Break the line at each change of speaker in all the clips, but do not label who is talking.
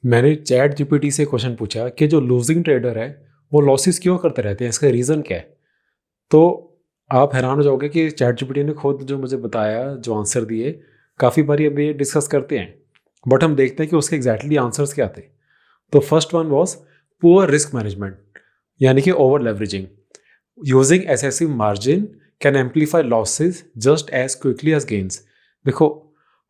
मैंने chat GPT से question पूछा कि जो लूजिंग ट्रेडर है वो लॉसेस क्यों करते रहते हैं, इसका रीज़न क्या है। तो आप हैरान हो जाओगे कि चैट जीपीटी ने खुद जो मुझे बताया, जो आंसर दिए, काफ़ी बारी अब ये डिस्कस करते हैं, बट हम देखते हैं कि उसके एग्जैक्टली आंसर्स क्या थे। तो first one was poor risk management, यानी कि over leveraging. Using excessive margin can amplify losses just as quickly as gains. देखो,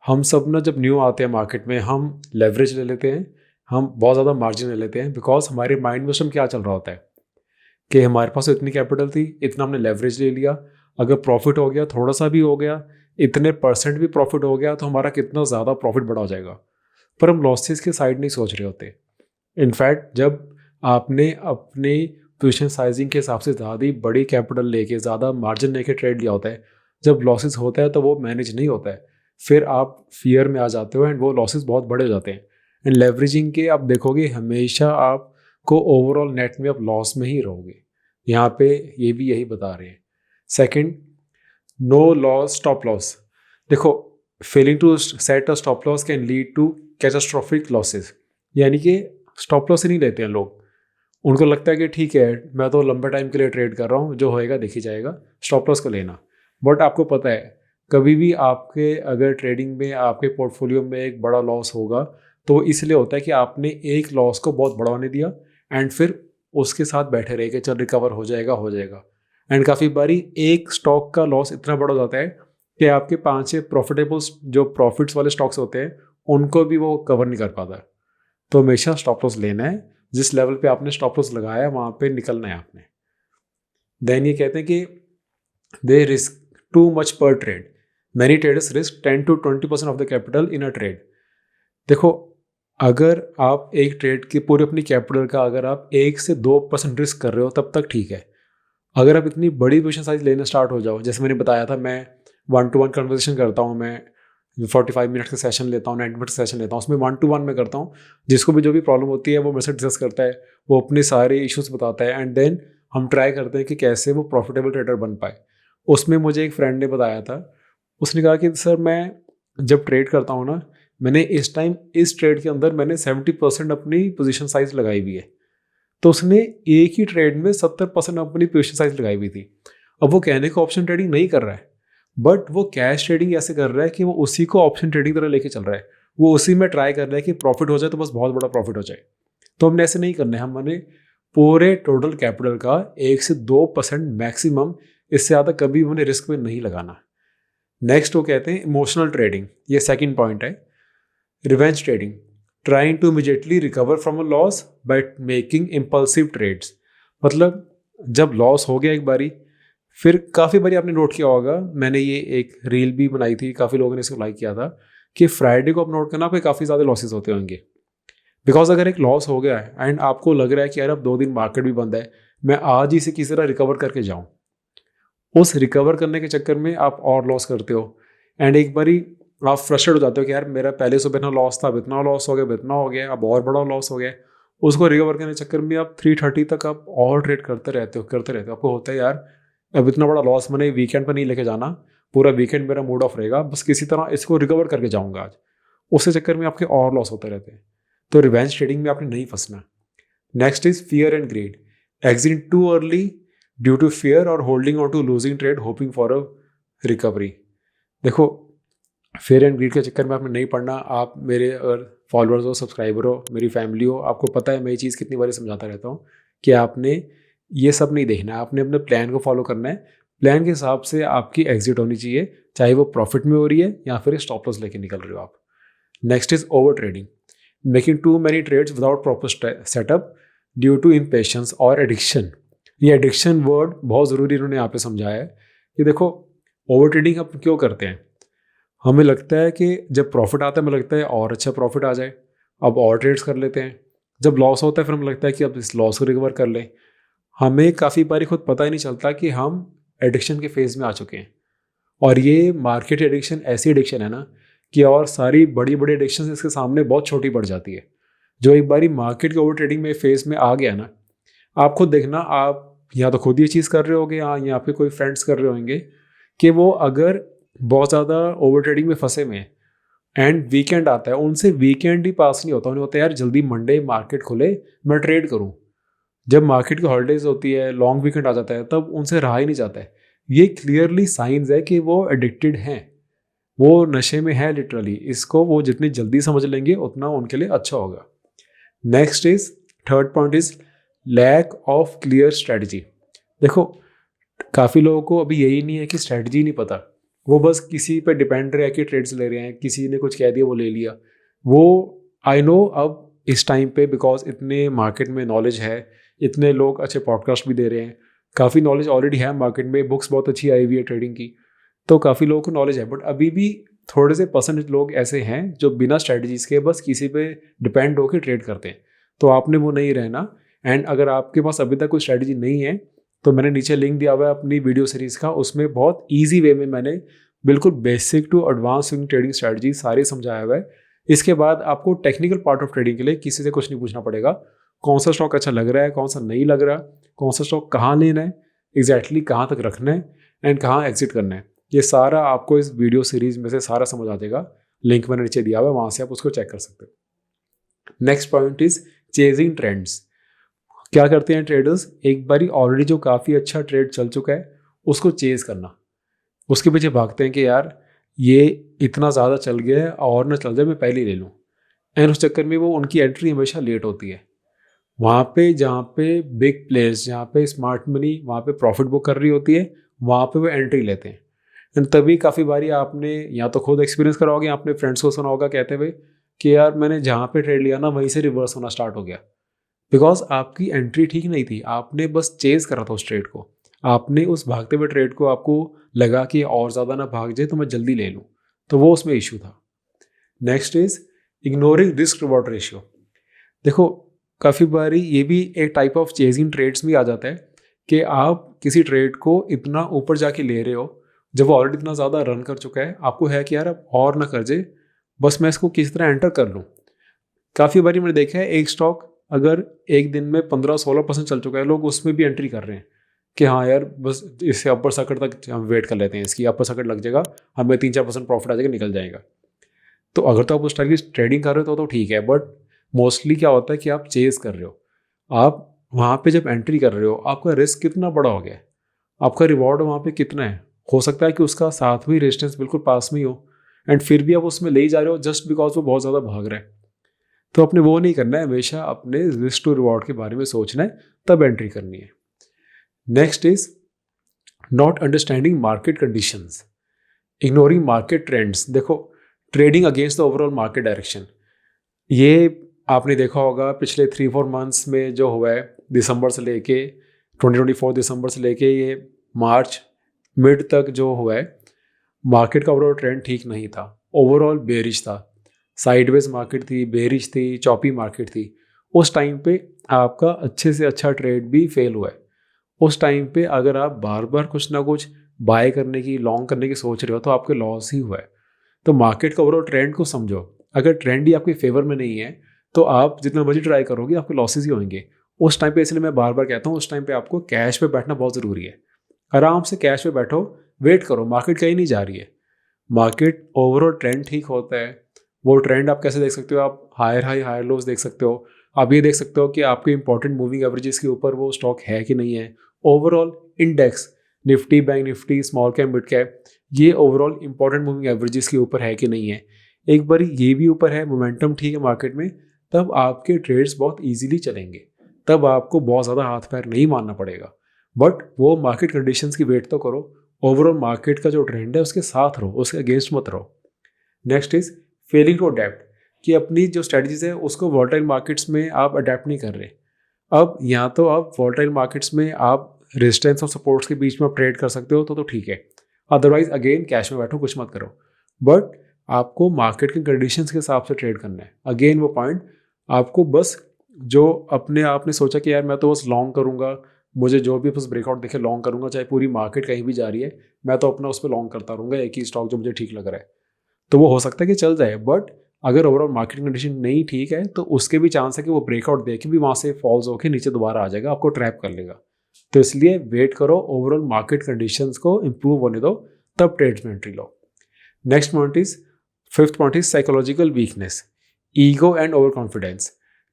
हम सब ना जब न्यू आते हैं मार्केट में, हम लेवरेज ले लेते हैं, हम बहुत ज़्यादा मार्जिन ले लेते हैं, बिकॉज हमारे माइंड में उस टाइम क्या चल रहा होता है कि हमारे पास इतनी कैपिटल थी, इतना हमने लेवरेज ले लिया, अगर प्रॉफिट हो गया, थोड़ा सा भी हो गया, इतने परसेंट भी प्रॉफिट हो गया, तो हमारा कितना ज़्यादा प्रॉफिट बड़ा हो जाएगा। पर हम लॉसेस के साइड नहीं सोच रहे होते। इनफैक्ट जब आपने अपनी पोजीशन साइजिंग के हिसाब से ज़्यादा बड़ी कैपिटल लेके, ज़्यादा मार्जिन लेके ट्रेड लिया होता है, जब लॉसेस होता है तो वो मैनेज नहीं होता है, फिर आप फियर में आ जाते हो एंड वो लॉसेस बहुत बड़े हो जाते हैं। एंड लेवरेजिंग के आप देखोगे हमेशा आपको ओवरऑल नेट में आप लॉस में ही रहोगे। यहाँ पे ये भी यही बता रहे हैं। Second, no loss stop loss. देखो, failing to set a stop loss can lead to catastrophic losses. यानी कि स्टॉप लॉस ही नहीं लेते हैं लोग। उनको लगता है कि ठीक है, मैं तो लंबे टाइम के लिए ट्रेड कर रहा हूँ, जो होएगा देखी जाएगा, स्टॉप लॉस को लेना। बट आपको पता है, कभी भी आपके अगर ट्रेडिंग में आपके पोर्टफोलियो में एक बड़ा लॉस होगा, तो इसलिए होता है कि आपने एक लॉस को बहुत बड़ा होने दिया एंड फिर उसके साथ बैठे रहे कि चल रिकवर हो जाएगा हो जाएगा। एंड काफ़ी बारी एक स्टॉक का लॉस इतना बड़ा हो जाता है कि आपके 5-6 प्रॉफिटेबल जो प्रॉफिट्स वाले स्टॉक्स होते हैं उनको भी वो कवर नहीं कर पाता। तो हमेशा स्टॉप लॉस लेना है, जिस लेवल पे आपने स्टॉप लॉस लगाया वहाँ पे निकलना है आपने। देन ये कहते हैं कि दे रिस्क टू मच पर trade, many traders risk 10-20% of the capital in a trade. देखो, अगर आप एक ट्रेड की पूरी अपनी कैपिटल का अगर आप 1 से 2% रिस्क कर रहे हो तब तक ठीक है। अगर आप इतनी बड़ी पोजीशन साइज लेना स्टार्ट हो जाओ, जैसे मैंने बताया था, मैं 1-to-1 कन्वर्सेशन करता हूँ, मैं 45 मिनट का सेशन लेता हूँ, 90 मिनट का सेशन लेता हूँ, उसमें 1-to-1 में करता हूँ। जिसको भी जो भी प्रॉब्लम होती है वो मेरे से डिस्कस करता है, वो अपने सारे इश्यूज बताता है एंड देन हम ट्राई करते हैं कि कैसे वो प्रॉफिटेबल ट्रेडर बन पाए। उसमें मुझे एक फ्रेंड ने बताया था, उसने कहा कि सर मैं जब ट्रेड करता हूँ ना, मैंने इस टाइम इस ट्रेड के अंदर मैंने 70% अपनी पोजीशन साइज लगाई हुई है। तो उसने एक ही ट्रेड में 70% अपनी पोजीशन साइज लगाई हुई थी। अब वो कहने को ऑप्शन ट्रेडिंग नहीं कर रहा है, बट वो कैश ट्रेडिंग ऐसे कर रहा है कि वो उसी को ऑप्शन ट्रेडिंग तरह लेके चल रहा है। वो उसी में ट्राई कर रहा है कि प्रॉफिट हो जाए तो बस बहुत बड़ा प्रॉफिट हो जाए। तो हमने ऐसे नहीं करना है, हमने पूरे टोटल कैपिटल का 1 से 2% मैक्सिमम, इससे ज़्यादा कभी हमने रिस्क में नहीं लगाना। नेक्स्ट वो कहते हैं इमोशनल ट्रेडिंग, ये सेकंड पॉइंट है। Revenge trading, trying to immediately recover from a loss by making impulsive trades. मतलब जब लॉस हो गया एक बारी, फिर काफ़ी बारी आपने नोट किया होगा, मैंने ये एक रील भी बनाई थी, काफ़ी लोगों ने इसको लाइक किया था, कि फ्राइडे को आप नोट करना, आपके काफ़ी ज़्यादा लॉसेस होते होंगे। बिकॉज अगर एक लॉस हो गया है एंड आपको लग रहा है कि यार अब 2 दिन मार्केट भी बंद है, मैं आज ही से किसी तरह रिकवर करके जाऊँ, उस रिकवर करने के चक्कर में आप और लॉस करते हो एंड एक बारी आप फ्रस्ट्रेट हो जाते हो कि यार मेरा पहले सुबह इतना लॉस था, अब इतना लॉस हो गया, अब इतना हो गया, अब और बड़ा लॉस हो गया। उसको रिकवर करने के चक्कर में आप 3:30 तक आप और ट्रेड करते रहते हो। आपको होता है यार अब इतना बड़ा लॉस मैंने वीकेंड पर नहीं लेके जाना, पूरा वीकेंड मेरा मूड ऑफ रहेगा, बस किसी तरह इसको रिकवर करके जाऊंगा आज। उसके चक्कर में आपके और लॉस होते रहते हैं। तो रिवेंज ट्रेडिंग में आपने नहीं फंसना। Next is fear and greed, exit too early due to fear और holding on to losing trade hoping for a recovery. देखो, फेयर एंड ग्रीड के चक्कर में आपने नहीं पढ़ना। आप मेरे अगर फॉलोअर्स हो, सब्सक्राइबर हो, मेरी फैमिली हो, आपको पता है मैं ये चीज़ कितनी बार समझाता रहता हूँ कि आपने ये सब नहीं देखना है, आपने अपने प्लान को फॉलो करना है। प्लान के हिसाब से आपकी एग्जिट होनी चाहिए, चाहे वो प्रॉफिट में हो रही है या फिर स्टॉप लॉस लेके निकल रहे हो आप। Next is over trading, making too many trades without proper setup due to impatience और एडिक्शन। ये एडिक्शन वर्ड बहुत ज़रूरी इन्होंने यहाँ पे समझाया है कि देखो, ओवर ट्रेडिंग हम क्यों करते हैं। हमें लगता है कि जब प्रॉफिट आता है, हमें लगता है और अच्छा प्रॉफिट आ जाए, अब और ट्रेड्स कर लेते हैं। जब लॉस होता है फिर हमें लगता है कि अब इस लॉस को रिकवर कर लें। हमें काफ़ी बारी खुद पता ही नहीं चलता कि हम एडिक्शन के फेज़ में आ चुके हैं। और ये मार्केट एडिक्शन ऐसी एडिक्शन है ना कि और सारी बड़ी बड़ी एडिक्शन इसके सामने बहुत छोटी पड़ जाती है। जो एक बारी मार्केट के ओवर ट्रेडिंग में फेज़ में आ गया ना, आप खुद देखना, आप या तो खुद ये चीज़ कर रहे होगे या आपके कोई फ्रेंड्स कर रहे होंगे कि वो अगर बहुत ज़्यादा ओवर ट्रेडिंग में फंसे में हैं, एंड वीकेंड आता है, उनसे वीकेंड ही पास नहीं होता, उन्हें होता है यार जल्दी मंडे मार्केट खुले, मैं ट्रेड करूं। जब मार्केट की हॉलीडेज होती है, लॉन्ग वीकेंड आ जाता है, तब उनसे रहा ही नहीं जाता है। ये क्लियरली साइंस है कि वो एडिक्टेड हैं, वो नशे में है लिटरली। इसको वो जितनी जल्दी समझ लेंगे उतना उनके लिए अच्छा होगा। Next is, third point is lack of clear strategy. देखो, काफ़ी लोगों को अभी यही नहीं है कि स्ट्रेटजी नहीं पता, वो बस किसी पे डिपेंड रहे कि ट्रेड्स ले रहे हैं, किसी ने कुछ कह दिया वो ले लिया। वो आई नो अब इस टाइम पे बिकॉज इतने मार्केट में नॉलेज है, इतने लोग अच्छे पॉडकास्ट भी दे रहे हैं, काफ़ी नॉलेज ऑलरेडी है मार्केट में, बुक्स बहुत अच्छी आई हुई है ट्रेडिंग की, तो काफ़ी लोगों को नॉलेज है। बट अभी भी थोड़े से परसेंटेज लोग ऐसे हैं जो बिना स्ट्रेटजीज के बस किसी पे डिपेंड होकर ट्रेड करते हैं। तो आपने वो नहीं रहना। एंड अगर आपके पास अभी तक कोई स्ट्रेटजी नहीं है तो मैंने नीचे लिंक दिया हुआ है अपनी वीडियो सीरीज़ का, उसमें बहुत ईजी वे में मैंने बिल्कुल basic to advance swing trading strategy सारी समझाया हुआ है। इसके बाद आपको टेक्निकल पार्ट ऑफ ट्रेडिंग के लिए किसी से कुछ नहीं पूछना पड़ेगा, कौन सा स्टॉक अच्छा लग रहा है, कौन सा नहीं लग रहा, कौन सा स्टॉक कहाँ लेना है, एग्जैक्टली कहाँ तक रखना है एंड कहाँ एग्जिट करना है, ये सारा आपको इस वीडियो सीरीज में से सारा समझ आ जाएगा। लिंक मैंने नीचे दिया हुआ है, वहाँ से आप उसको चेक कर सकते हो। Next point is chasing trends. क्या करते हैं ट्रेडर्स, एक बारी ऑलरेडी जो काफ़ी अच्छा ट्रेड चल चुका है उसको चेज करना, उसके पीछे भागते हैं कि यार ये इतना ज़्यादा चल गया है और ना चल जाए, मैं पहले ही ले लूँ। एंड उस चक्कर में वो उनकी एंट्री हमेशा लेट होती है। वहाँ पे जहाँ पे बिग प्लेयर्स, जहाँ पे स्मार्ट मनी वहाँ पे प्रॉफिट बुक कर रही होती है, वहाँ पे वो एंट्री लेते हैं। एंड तभी काफ़ी बारी आपने या तो खुद एक्सपीरियंस करा होगा या अपने फ्रेंड्स को सुना होगा कहते हुए कि यार मैंने जहाँ पे ट्रेड लिया ना वहीं से रिवर्स होना स्टार्ट हो गया, बिकॉज आपकी एंट्री ठीक नहीं थी, आपने बस चेज करा था उस ट्रेड को, आपने उस भागते हुए ट्रेड को, आपको लगा कि और ज़्यादा ना भाग जाए तो मैं जल्दी ले लूँ, तो वो उसमें इशू था। Next is ignoring risk reward ratio. देखो, काफ़ी बारी ये भी एक टाइप ऑफ चेजिंग ट्रेड्स में आ जाता है कि आप किसी ट्रेड को इतना ऊपर जाके ले रहे हो जब वो ऑलरेडी इतना ज़्यादा रन कर चुका है, आपको है कि यार अब और ना कर जाए, बस मैं इसको किसी तरह एंटर कर लूँ। काफ़ी बारी मैंने देखा है एक स्टॉक अगर एक दिन में 15-16% चल चुका है, लोग उसमें भी एंट्री कर रहे हैं कि हाँ यार बस इससे अपर सर्किट तक हम वेट कर लेते हैं, इसकी अपर सर्किट लग जाएगा, हमें 3-4% प्रॉफिट आ जाएगा, निकल जाएगा। तो अगर तो आप उस टाइप की ट्रेडिंग कर रहे हो तो ठीक है, बट मोस्टली क्या होता है कि आप चेज कर रहे हो, आप वहाँ पे जब एंट्री कर रहे हो आपका रिस्क कितना बड़ा हो गया है, आपका रिवॉर्ड वहाँ पे कितना है, हो सकता है कि उसका साथ भी रेजिस्टेंस बिल्कुल पास में ही हो एंड फिर भी आप उसमें ले ही जा रहे हो जस्ट बिकॉज वो बहुत ज़्यादा भाग रहा है। तो अपने वो नहीं करना है, हमेशा अपने रिस्क टू रिवॉर्ड के बारे में सोचना है, तब एंट्री करनी है। Next is not understanding market conditions, ignoring market trends. देखो, trading against the overall market direction, ये आपने देखा होगा पिछले 3-4 मंथ्स में जो हुआ है, दिसंबर से लेके 2024 दिसंबर से लेके ये मार्च मिड तक जो हुआ है, मार्केट का ओवरऑल ट्रेंड ठीक नहीं था, ओवरऑल बेरिश था, साइडवेज मार्केट थी, बेरिश थी, चॉपी मार्केट थी। उस टाइम पे आपका अच्छे से अच्छा ट्रेड भी फेल हुआ है। उस टाइम पे अगर आप बार बार कुछ ना कुछ बाय करने की, लॉन्ग करने की सोच रहे हो तो आपके लॉस ही हुआ है। तो मार्केट का ओवरऑल ट्रेंड को समझो, अगर ट्रेंड ही आपके फेवर में नहीं है तो आप जितना मर्जी ट्राई करोगे आपके लॉसेस ही होंगे उस टाइम पे। इसलिए मैं बार बार कहता हूँ उस टाइम पे आपको कैश पे बैठना बहुत ज़रूरी है। आराम से कैश पे बैठो, वेट करो, मार्केट कहीं नहीं जा रही है, मार्केट ओवरऑल ट्रेंड ठीक होता है। वो ट्रेंड आप कैसे देख सकते हो, आप हायर हाई हायर लोज देख सकते हो, आप ये देख सकते हो कि आपके इंपॉर्टेंट मूविंग एवरेजेस के ऊपर वो स्टॉक है कि नहीं है। Overall index Nifty, bank Nifty, small cap, mid cap, ये ओवरऑल इंपॉर्टेंट मूविंग एवरेजेस के ऊपर है कि नहीं है। एक बार ये भी ऊपर है, मोमेंटम ठीक है मार्केट में, तब आपके ट्रेड्स बहुत ईजिली चलेंगे, तब आपको बहुत ज़्यादा हाथ पैर नहीं मारना पड़ेगा। बट वो मार्केट कंडीशंस की वेट तो करो, ओवरऑल मार्केट का जो ट्रेंड है उसके साथ रहो, उसके अगेंस्ट मत रहो। Next is failing to adapt, कि अपनी जो स्ट्रेटजीज है उसको वॉलेटाइल मार्केट्स में आप अडेप्ट नहीं कर रहे। अब या तो आप वॉलेटाइल मार्केट्स में आप रेजिस्टेंस और सपोर्ट्स के बीच में आप ट्रेड कर सकते हो तो ठीक है, अदरवाइज अगेन कैश में बैठो, कुछ मत करो। बट आपको मार्केट के कंडीशंस के हिसाब से ट्रेड करना है। अगेन वो पॉइंट, आपको बस जो अपने आपने सोचा कि यार मैं तो बस लॉन्ग करूँगा, मुझे जो भी बस ब्रेकआउट दिखे लॉन्ग करूँगा, चाहे पूरी मार्केट कहीं भी जा रही है मैं तो अपना उस पर लॉन्ग करता रहूँगा एक ही स्टॉक जो मुझे ठीक लग रहा है, तो वो हो सकता है कि चल जाए। बट अगर ओवरऑल मार्केट कंडीशन नहीं ठीक है तो उसके भी चांस है कि वो ब्रेकआउट दे के भी वहाँ से फॉल्स होकर नीचे दोबारा आ जाएगा, आपको ट्रैप कर लेगा। तो इसलिए वेट करो, ओवरऑल मार्केट कंडीशंस को इम्प्रूव होने दो, तब ट्रेड्स में एंट्री लो। Next point is fifth point is psychological weakness, ego and over confidence,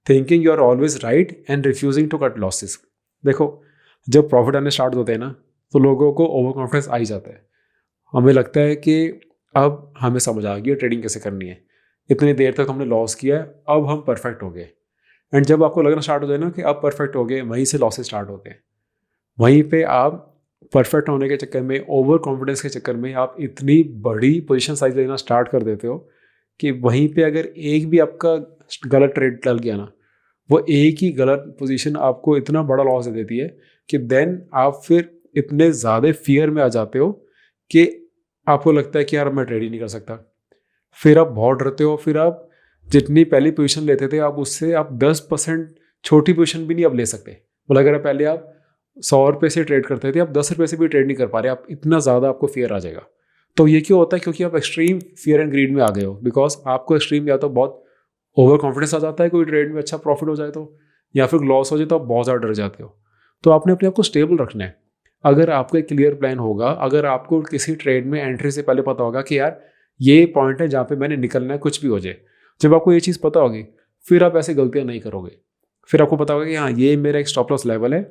thinking you are always right and refusing to cut losses. देखो, जब प्रॉफिट आने स्टार्ट होते हैं ना, तो लोगों को ओवर कॉन्फिडेंस आ ही जाता है। हमें लगता है कि अब हमें समझ आ गई ट्रेडिंग कैसे करनी है, इतनी देर तक हमने लॉस किया है, अब हम परफेक्ट हो गए। एंड जब आपको लगना स्टार्ट हो जाए ना कि अब परफेक्ट हो गए, वहीं से लॉसेस स्टार्ट होते हैं। वहीं पे आप परफेक्ट होने के चक्कर में, ओवर कॉन्फिडेंस के चक्कर में आप इतनी बड़ी पोजीशन साइज लेना स्टार्ट कर देते हो कि वहीं पे अगर एक भी आपका गलत ट्रेड डल गया ना, वो एक ही गलत पोजीशन आपको इतना बड़ा लॉस दे देती है कि देन आप फिर इतने ज़्यादा फियर में आ जाते हो कि आपको लगता है कि यार मैं ट्रेड ही नहीं कर सकता। फिर आप बहुत डरते हो, फिर आप जितनी पहली पोजीशन लेते थे आप उससे आप 10% छोटी पोजीशन भी नहीं अब ले सकते। मतलब अगर पहले आप 100 रुपये से ट्रेड करते थे, आप 10 रुपये से भी ट्रेड नहीं कर पा रहे, आप इतना ज़्यादा आपको फियर आ जाएगा। तो ये क्यों होता है? क्योंकि आप एक्सट्रीम फियर एंड ग्रीड में आ गए हो। बिकॉज आपको एक्सट्रीम या तो बहुत ओवर कॉन्फिडेंस आ जाता है कोई ट्रेड में अच्छा प्रॉफिट हो जाए तो, या फिर लॉस हो जाए तो आप बहुत ज़्यादा डर जाते हो। तो आपने अपने आप को स्टेबल रखना है। अगर आपका एक क्लियर प्लान होगा, अगर आपको किसी ट्रेड में एंट्री से पहले पता होगा कि यार ये पॉइंट है जहाँ पे मैंने निकलना है, कुछ भी हो जाए, जब आपको ये चीज़ पता होगी फिर आप ऐसे गलतियाँ नहीं करोगे। फिर आपको पता होगा कि हाँ, ये मेरा एक स्टॉप लॉस लेवल है,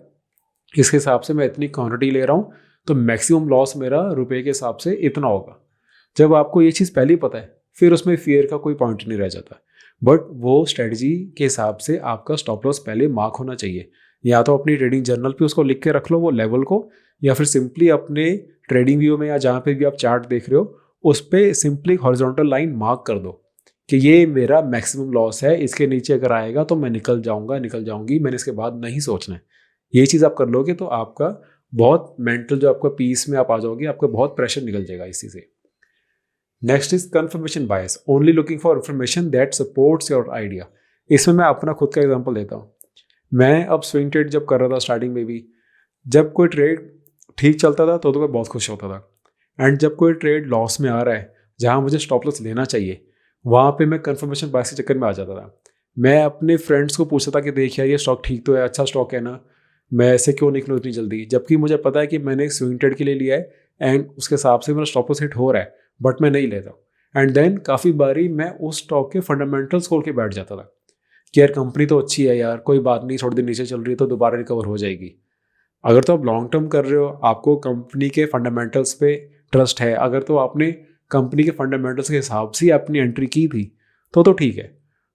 इसके हिसाब से मैं इतनी क्वांटिटी ले रहा हूँ, तो मैक्सिमम लॉस मेरा रुपए के हिसाब से इतना होगा। जब आपको ये चीज़ पहले ही पता है, फिर उसमें फियर का कोई पॉइंट नहीं रह जाता। बट वो स्ट्रेटजी के हिसाब से आपका स्टॉप लॉस पहले मार्क होना चाहिए। या तो अपनी ट्रेडिंग जर्नल पे उसको लिख के रख लो वो लेवल को, या फिर सिंपली अपने ट्रेडिंग व्यू में या जहाँ पे भी आप चार्ट देख रहे हो उस पर सिंपली हॉरिजॉन्टल लाइन मार्क कर दो कि ये मेरा मैक्सिमम लॉस है, इसके नीचे अगर आएगा तो मैं निकल जाऊंगा, निकल जाऊंगी, मैंने इसके बाद नहीं सोचना है। ये चीज़ आप कर लोगे तो आपका बहुत मेंटल जो आपका पीस में आप आ जाओगे, आपका बहुत प्रेशर निकल जाएगा इसी से। Next is confirmation bias, only looking for information that supports your idea. इसमें मैं अपना खुद का एग्जांपल देता हूँ। मैं अब स्विंग ट्रेड जब कर रहा था स्टार्टिंग में भी, जब कोई ट्रेड ठीक चलता था तो मैं बहुत खुश होता था। एंड जब कोई ट्रेड लॉस में आ रहा है जहाँ मुझे स्टॉप लॉस लेना चाहिए, वहाँ पे मैं कंफर्मेशन बायस के चक्कर में आ जाता था। मैं अपने फ्रेंड्स को पूछता था कि देखिए ये स्टॉक ठीक तो है, अच्छा स्टॉक है ना, मैं ऐसे क्यों निकलूँ इतनी जल्दी, जबकि मुझे पता है कि मैंने एक स्विंग ट्रेड के लिए लिया है एंड उसके हिसाब से मेरा स्टॉप लॉस हिट हो रहा है, बट मैं नहीं लेता। एंड देन काफ़ी बारी मैं उस स्टॉक के फंडामेंटल्स खोल के बैठ जाता था कि यार कंपनी तो अच्छी है यार, कोई बात नहीं, थोड़ी देर नीचे चल रही है तो दोबारा रिकवर हो जाएगी। अगर तो आप लॉन्ग टर्म कर रहे हो, आपको कंपनी के फंडामेंटल्स पे ट्रस्ट है, अगर तो आपने कंपनी के फंडामेंटल्स के हिसाब से अपनी एंट्री की थी तो ठीक है।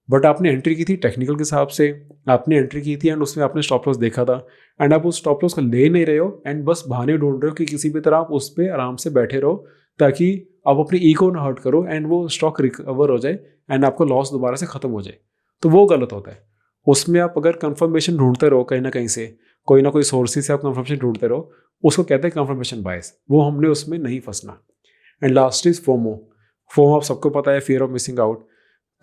बट आपने एंट्री की थी टेक्निकल के हिसाब से, आपने एंट्री की थी एंड उसमें आपने स्टॉप लॉस देखा था एंड आप उस स्टॉप लॉस को ले नहीं रहे हो एंड बस बहाने ढूंढ रहे हो कि किसी भी तरह आप उस पर आराम से बैठे रहो ताकि आप अपनी ईगो ना हर्ट करो एंड वो स्टॉक रिकवर हो जाए एंड आपको लॉस दोबारा से ख़त्म हो जाए, तो वो गलत होता है। उसमें आप अगर कंफर्मेशन ढूंढते रहो कहीं ना कहीं से, कोई ना कोई सोर्सेज से आप कंफर्मेशन ढूंढते रहो, उसको कहते हैं कंफर्मेशन बायस। वो हमने उसमें नहीं फंसना। And last is FOMO. FOMO आप सबको पता है, फियर ऑफ मिसिंग आउट।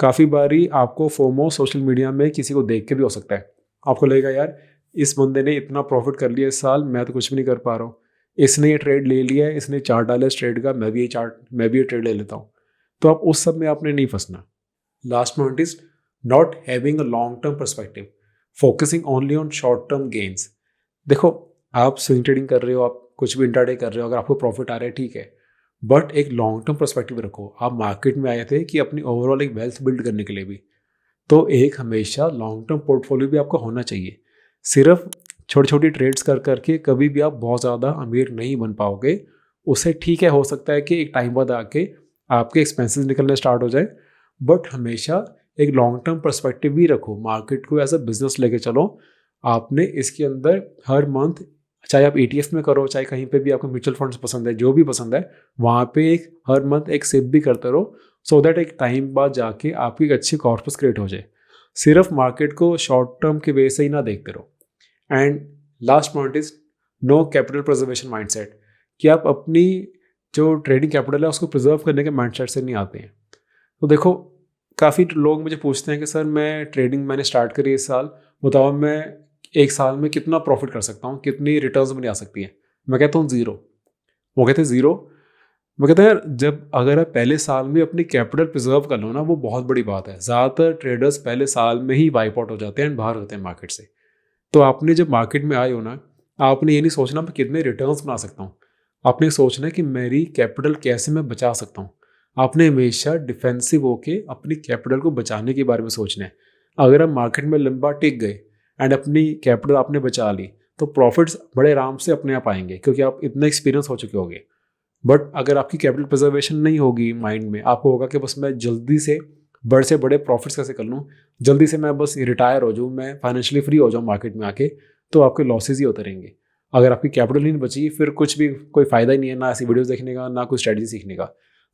काफ़ी बारी आपको फोमो सोशल मीडिया में किसी को देख के भी हो सकता है। आपको लगेगा यार इस बंदे ने इतना प्रॉफिट कर लिया इस साल, मैं तो कुछ भी नहीं कर पा रहा हूँ, इसने ये ट्रेड ले लिया है, इसने चार्ट डाला इस ट्रेड का, मैं भी ये ट्रेड ले लेता हूँ। तो आप उस सब में आपने नहीं फंसना। Last point is not having a long term perspective, focusing only on short term gains. देखो, आप स्विंग ट्रेडिंग कर रहे हो, आप कुछ भी इंट्राडे कर रहे हो, अगर आपको प्रॉफिट आ रहा है ठीक है, बट एक लॉन्ग टर्म पर्सपेक्टिव रखो। आप मार्केट में आए थे कि अपनी ओवरऑल एक वेल्थ बिल्ड करने के लिए भी, तो एक हमेशा लॉन्ग टर्म पोर्टफोलियो भी आपका होना चाहिए। सिर्फ छोटी छोटी ट्रेड्स कर करके कभी भी आप बहुत ज़्यादा अमीर नहीं बन पाओगे। उससे ठीक है, हो सकता है कि एक टाइम बाद आके आपके एक्सपेंसेस निकलने स्टार्ट हो जाए, बट हमेशा एक लॉन्ग टर्म पर्सपेक्टिव भी रखो। मार्केट को एज अ बिजनेस लेके चलो। आपने इसके अंदर हर मंथ, चाहे आप ETF में करो, चाहे कहीं पे भी आपको म्यूचुअल फंड्स पसंद है, जो भी पसंद है, वहाँ पे एक हर मंथ एक सिप भी करते रहो, सो दैट एक टाइम बाद जाके आपकी एक अच्छी कॉर्पस क्रिएट हो जाए। सिर्फ मार्केट को शॉर्ट टर्म के वे से ही ना देखते रहो। And last point is no capital preservation mindset, कि आप अपनी जो ट्रेडिंग कैपिटल है उसको प्रिजर्व करने के माइंडसेट से नहीं आते हैं। तो देखो, काफ़ी लोग मुझे पूछते हैं कि सर मैं ट्रेडिंग मैंने स्टार्ट करी इस साल, बताओ मैं एक साल में कितना प्रॉफिट कर सकता हूँ, कितनी रिटर्न्स मुझे आ सकती है। मैं कहता हूँ ज़ीरो। वो कहते हैं ज़ीरो। मैं कहता है यार, जब अगर आप पहले साल में अपनी कैपिटल प्रिजर्व कर लो ना, वो बहुत बड़ी बात है। ज़्यादातर ट्रेडर्स पहले साल में ही वाइप आउट हो जाते हैं एंड बाहर होते हैं मार्केट से। तो आपने जब मार्केट में आए हो ना, आपने ये नहीं सोचना मैं कितने रिटर्न्स बना सकता हूँ, आपने सोचना है कि मेरी कैपिटल कैसे मैं बचा सकता हूँ। आपने हमेशा डिफेंसिव होके अपनी कैपिटल को बचाने के बारे में सोचना है। अगर आप मार्केट में लंबा टिक गए एंड अपनी कैपिटल आपने बचा ली तो प्रॉफिट्स बड़े आराम से अपने आप आएंगे, क्योंकि आप इतना एक्सपीरियंस हो चुके होंगे। बट अगर आपकी कैपिटल प्रिजर्वेशन नहीं होगी माइंड में, आपको होगा कि बस मैं जल्दी से बड़े प्रॉफिट्स कैसे कर लूँ, जल्दी से मैं बस रिटायर हो जाऊँ, मैं फाइनेंशियली फ्री हो जाऊँ मार्केट में आके, तो आपके लॉसेज ही होते रहेंगे। अगर आपकी कैपिटल नहीं बची फिर कुछ भी कोई फ़ायदा ही नहीं है, ना ऐसी वीडियोस देखने का, ना कोई स्ट्रेटजी सीखने का।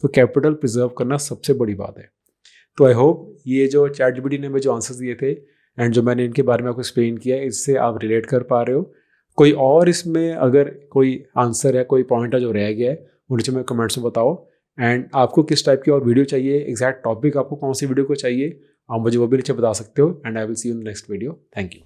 तो कैपिटल प्रिजर्व करना सबसे बड़ी बात है। तो आई होप ये जो ChatGPT ने मुझे जो आंसर्स दिए थे एंड जो मैंने इनके बारे में आपको एक्सप्लेन किया है, इससे आप रिलेट कर पा रहे हो। कोई और इसमें अगर कोई आंसर है, कोई पॉइंट है जो रह गया है, वो नीचे में कमेंट्स में बताओ। एंड आपको किस टाइप की और वीडियो चाहिए, एग्जैक्ट टॉपिक आपको कौन सी वीडियो को चाहिए, आप मुझे वो भी नीचे बता सकते हो। And I will see you in next video. Thank you.